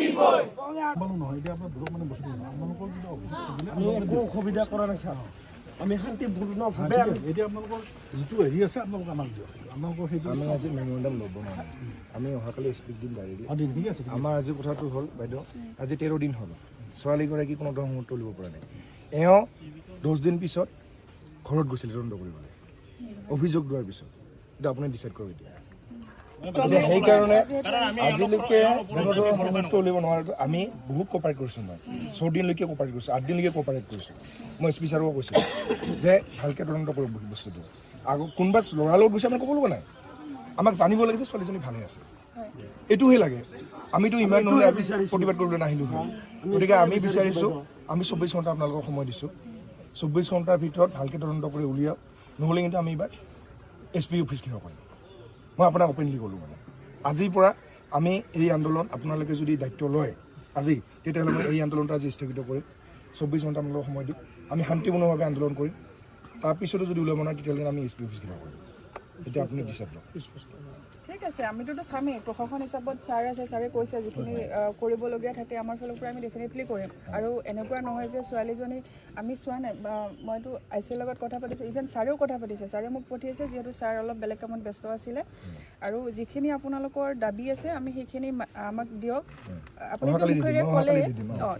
লাগিবই মানুহ নহয় এতিয়া আপোনাৰ ধৰক মানে বস্তু আপোনালোকৰ যদি আমি একো অসুবিধা কৰা নাই ছাৰ আমি শান্তিপূৰ্ণভাৱে এতিয়া আপোনালোকৰ যিটো হেৰি আছে আপোনালোকে আমাক দিয়ক আপোনালোকৰ সেইটো আমি আজি মেমৰেণ্ডাম ল'ব নোৱাৰোঁ আমি অহাকালি স্পীক দিম ডায়েৰী ঠিক আছে আমাৰ আজি কথাটো হ'ল বাইদেউ আজি 13 দিন হ'ল ছোৱালীগৰাকী কোনো ধৰণৰ মুহূৰ্ত ল'ব পৰা নাই এওঁ 10 দিন পিছত ঘৰত গৈছিলে তদন্ত কৰিবলৈ অভিযোগ দিয়াৰ পিছত এইটো আপুনি ডিচাইড কৰক এতিয়া সেইকাৰণে আজিলৈকে কোনো ধৰণৰ মুহূৰ্ত উলিয়াব নোৱাৰোঁ আমি বহুত কপাৰেট কৰিছোঁ মই 6 দিনলৈকে কপাৰেট কৰিছোঁ 8 দিনলৈকে কপাৰেট কৰিছোঁ মই এছ পি ছাৰকো কৈছোঁ যে ভালকৈ তদন্ত কৰক বস্তুটো আকৌ কোনোবা ল'ৰাৰ লগত গৈছে আমি ক'ব লগা নাই আমাক জানিব লাগে যে ছোৱালীজনী ভালে আছে এইটোহে লাগে আমিতো ইমান নহ'লে আজি প্ৰতিবাদ কৰিবলৈ নাহিলোঁ গতিকে আমি বিচাৰিছোঁ আমি 24 ঘণ্টা আপোনালোকক সময় দিছোঁ 24 ঘণ্টাৰ ভিতৰত ভালকৈ তদন্ত কৰি উলিয়াওক নহ'লে কিন্তু আমি এইবাৰ এছ পি অফিচ কিয় কৰিম মই আপোনাক অপেনলি ক'লোঁ মানে আজিৰ পৰা আমি এই আন্দোলন আপোনালোকে যদি দায়িত্ব লয় আজি তেতিয়াহ'লে মই এই আন্দোলনটো আজি স্থগিত কৰিম 24 ঘণ্টা আপোনালোকক সময় দিম আমি শান্তিপূৰ্ণভাৱে আন্দোলন কৰিম তাৰপিছতো যদি ওলাব নাই তেতিয়াহ'লে আমি এছ পি অফিচ কিয় কৰিম এতিয়া আপুনি ডিচাইড লওক ঠিক আছে আমিতো চামেই প্ৰশাসন হিচাপত ছাৰ আছে ছাৰে কৈছে যিখিনি কৰিবলগীয়া থাকে আমাৰ ফালৰ পৰা আমি ডেফিনেটলি কৰিম আৰু এনেকুৱা নহয় যে ছোৱালীজনী আমি চোৱা নাই মইতো আই চিৰ লগত কথা পাতিছোঁ ইভেন ছাৰেও কথা পাতিছে ছাৰে মোক পঠিয়াইছে যিহেতু ছাৰ অলপ বেলেগ কামত ব্যস্ত আছিলে আৰু যিখিনি আপোনালোকৰ দাবী আছে আমি সেইখিনি আমাক দিয়ক আপুনিতো মুখেৰে ক'লে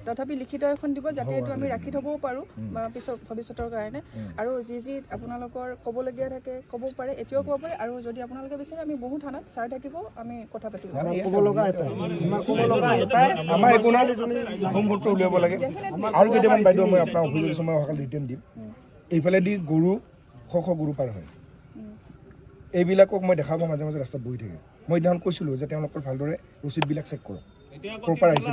তথাপি লিখিত এখন দিব যাতে এইটো আমি ৰাখি থ'বও পাৰোঁ পিছত ভৱিষ্যতৰ কাৰণে আৰু যি আপোনালোকৰ ক'বলগীয়া থাকে ক'ব পাৰে এতিয়াও ক'ব পাৰে আৰু যদি আপোনালোকে বিচাৰে আমি বহু থানাত ছাৰ থাকিব আমি কথা পাতিম ক'ব লগা এটাই আমাৰ একো নাই মুহূৰ্ত উলিয়াব লাগে আৰু কেইটামান বাইদেউ মই আপোনাক অভিযোগ দিছোঁ মই অহাকালি ৰিটাৰ্ণ দিম এইফালেদি গৰু শ গৰু পাৰ হয় এইবিলাকক মই দেখাব মাজে মাজে ৰাস্তাত বহি থাকে মই সেইদিনাখন কৈছিলোঁ যে তেওঁলোকৰ ভালদৰে ৰচিদবিলাক চেক কৰক প্ৰপাৰ আহিছে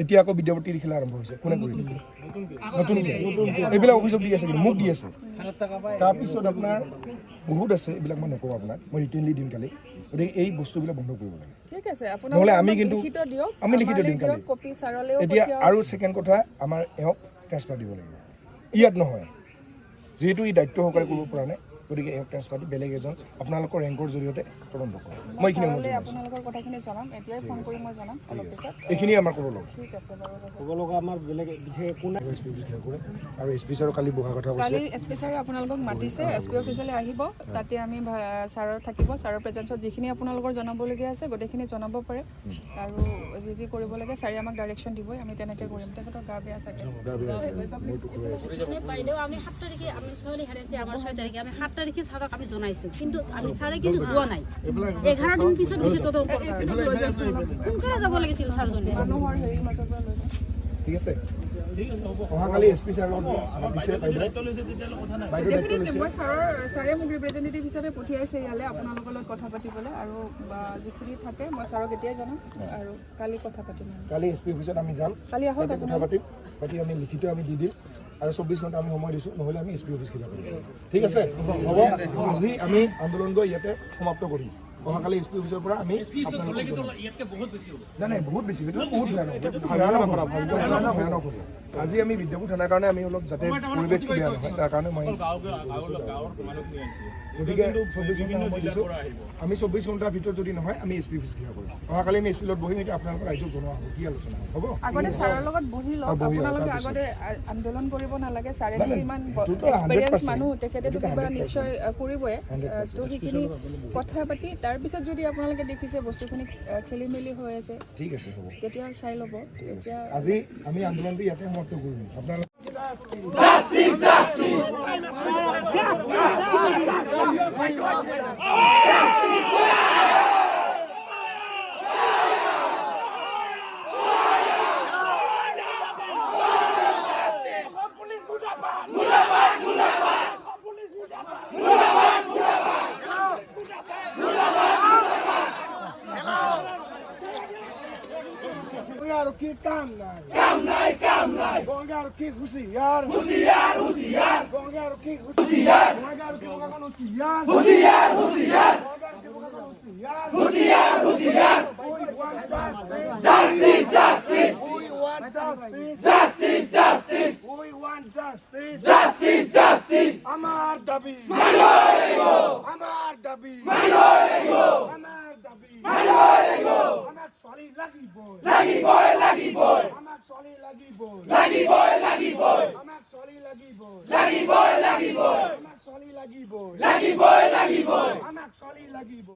এতিয়া আকৌ বিদ্যাপতিৰ খেলা আৰম্ভ হৈছে কোনে কৰিলে নতুনকৈ এইবিলাক অভিযোগ দি আছে কিন্তু মোক দি আছে তাৰপিছত আপোনাৰ বহুত আছে এইবিলাক মই নকওঁ আপোনাক মই ৰিটেনলি দিম কালি গতিকে এই বস্তুবিলাক বন্ধ কৰিব লাগে ঠিক আছে নহ'লে আমি কিন্তু আমি লিখিত দিম কালি কপি ছাৰলৈও এতিয়া আৰু ছেকেণ্ড কথা আমাৰ এওঁক ট্ৰেন্সফাৰ দিব লাগিব ইয়াত নহয় যিহেতু ই দায়িত্ব সহকাৰে কৰিব পৰা নাই গতিকে এওঁক ট্ৰেন্সফাৰ দি বেলেগ এজন আপোনালোকৰ ৰেংকৰ জৰিয়তে তদন্ত কৰক মই এইখিনি আপোনালোকৰ কথাখিনি জনাম এতিয়াই ফোন কৰি মই জনাম অলপ পিছত এইখিনি আমাৰ ক'ব লগা ঠিক আছে বাৰু ক'ব লগা আমাৰ বেলেগ বিশেষ একো নাই আৰু এছ পি ছাৰো কালি বহা কথা কৈছে কালি এছ পি ছাৰে আপোনালোকক মাতিছে এছ পি অফিচলৈ আহিব তাতে আমি ছাৰৰ থাকিব ছাৰৰ প্ৰেজেঞ্চত যিখিনি আপোনালোকৰ জনাবলগীয়া আছে গোটেইখিনি জনাব পাৰে আৰু যি কৰিব লাগে ছাৰে আমাক ডাইৰেকশ্যন দিবই আমি তেনেকৈ কৰিম তেখেতৰ গা বেয়া চাগে বাইদেউ আমি 7 তাৰিখে আমি ছোৱালী হেৰাইছে আমাৰ 6 তাৰিখে আমি 7 তাৰিখে ছাৰক আমি জনাইছোঁ কিন্তু আমি ছাৰে কিন্তু যোৱা নাই 11 দিন পিছত গৈছে তদন্ত সোনকালে যাব লাগিছিল ছাৰজনে মানুহৰ হেৰিৰ মাজৰ পৰা লৈ যাম ঠিক আছে অহাকালি এছ পি ছাৰক দিছে মই ছাৰে মোক ৰিপ্ৰেজেণ্টেটিভ হিচাপে পঠিয়াইছে ইয়ালৈ আপোনালোকৰ লগত কথা পাতিবলৈ আৰু যিখিনি থাকে মই ছাৰক এতিয়াই জনাম আৰু কালি কথা পাতিম কালি এছ পি অফিচত আমি যাম কালি আহক কথা পাতিম আমি লিখিত আমি দি দিম আৰু 24 ঘণ্টা আমি সময় দিছোঁ নহ'লে আমি এছ পি অফিচ কিবা কৰিম ঠিক আছে হ'ব আজি আমি আন্দোলন গৈ ইয়াতে সমাপ্ত কৰিম অহাকালি এছ পি অফিচৰ পৰা আমি নাই বহুত বেছি বহুত ভয়ানক হ'ব আজি আমি বিদ্যাপুৰ থানাৰ কাৰণে আমি অলপ যাতে পৰিৱেশটো বেয়া নহয় তাৰ কাৰণে মই গতিকে 24 ঘণ্টা সময় দিছোঁ আমি 24 ঘণ্টাৰ ভিতৰত যদি নহয় আমি এছ পি অফিচ ক্লিয়াৰ কৰিম অহাকালি আমি এছ পি লগত বহিম এতিয়া আপোনালোকৰ ৰাইজক জনোৱা হ'ব কি আলোচনা হ'ব আগতে ছাৰৰ লগত বহি লওক আপোনালোকে আগতে আন্দোলন কৰিব নালাগে ছাৰে ইমান এক্সপেৰিয়েঞ্চ মানুহ তেখেতেতো কিবা নিশ্চয় কৰিবই তো সেইখিনি কথা পাতি তাৰপিছত যদি আপোনালোকে দেখিছে বস্তুখিনি খেলি মেলি হৈ আছে ঠিক আছে হ'ব তেতিয়া চাই ল'ব এতিয়া আজি আমি আন্দোলনটো ইয়াতে সমাপ্ত কৰিম আপোনালোকে কাম নাই গঙ্গার কি হুঁশিয়ার হুঁশিয়ার হুঁশিয়ার গঙ্গার কি হুঁশিয়ার গঙ্গার কি বগান হুঁশিয়ার হুঁশিয়ার হুঁশিয়ার গঙ্গার কি বগান হুঁশিয়ার হুঁশিয়ার হুঁশিয়ার justice justice we want justice justice justice we want justice justice justice আমার দাবি মানবো আমার দাবি মানবো আমার দাবি মানবো আমার সরি লাগিবই আমাক ছোৱালী লাগিবই আমাক ছোৱালী লাগিবই আমাক ছোৱালী লাগিবই আমাক ছোৱালী লাগিবই